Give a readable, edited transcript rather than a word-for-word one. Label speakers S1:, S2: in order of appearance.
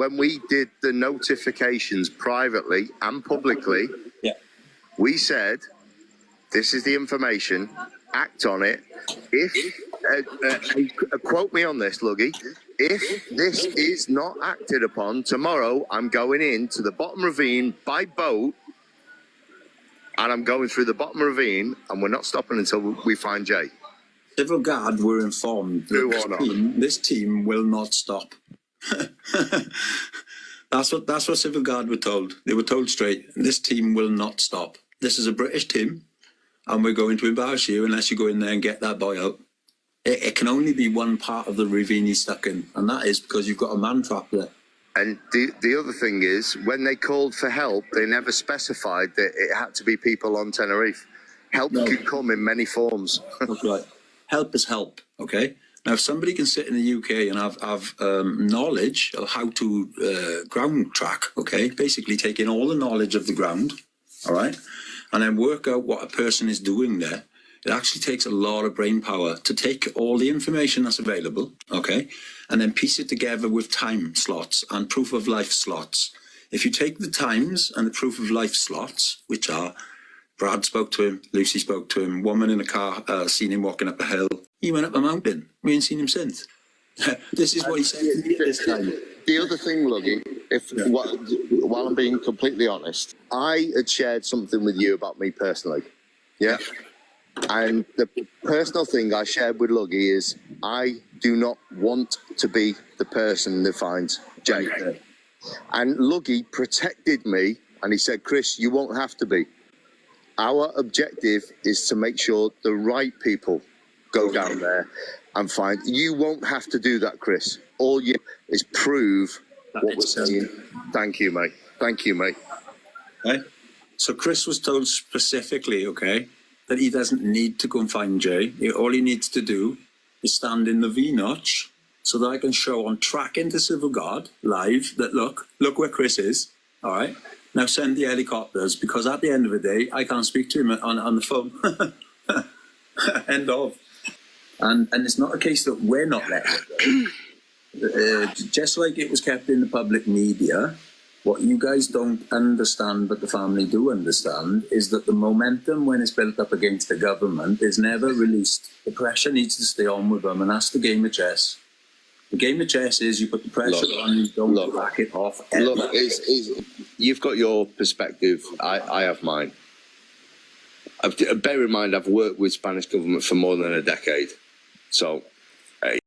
S1: when we did the notifications privately and publicly, we said, this is the information, act on it. If, quote me on this, Luggy, if this is not acted upon, tomorrow I'm going into the bottom ravine by boat, and I'm going through the bottom ravine, and we're not stopping until we find Jay.
S2: Civil Guard were informed that this team will not stop. That's what Civil Guard were told. They were told straight, this team will not stop. This is a British team, and we're going to embarrass you unless you go in there and get that boy out. It can only be one part of the ravine he's stuck in, and that is because you've got a man trapped there.
S1: And the other thing is, when they called for help, they never specified that it had to be people on Tenerife. Help could come in many forms.
S2: That's right. Help is help, okay? Now, if somebody can sit in the UK and have knowledge of how to ground track, okay, basically take in all the knowledge of the ground, all right, and then work out what a person is doing there, it actually takes a lot of brain power to take all the information that's available, okay, and then piece it together with time slots and proof of life slots. If you take the times and the proof of life slots, which are Brad spoke to him, Lucy spoke to him, woman in a car seen him walking up a hill. He went up a mountain. We ain't seen him since. This is what he said to me at this time.
S1: The other thing, Luggy, while I'm being completely honest, I had shared something with you about me personally. Yeah? And the personal thing I shared with Luggy is I do not want to be the person that finds Jay. And Luggy protected me, and he said, Chris, you won't have to be. Our objective is to make sure the right people go down there and find. You won't have to do that, Chris. All you is prove what we're saying. Thank you, mate. Thank you, mate.
S2: Okay. So Chris was told specifically, okay, that he doesn't need to go and find Jay. All he needs to do is stand in the V-notch so that I can show on track into Civil Guard live that look where Chris is. All right. Now send the helicopters, because at the end of the day, I can't speak to him on the phone. End of. And it's not a case that we're not letting it. Just like it was kept in the public media, what you guys don't understand, but the family do understand, is that the momentum when it's built up against the government is never released. The pressure needs to stay on with them, and that's the game of chess. The game of chess is you put the pressure on, you don't back it off.
S1: Look, you've got your perspective, I have mine. Bear in mind, I've worked with Spanish government for more than a decade. So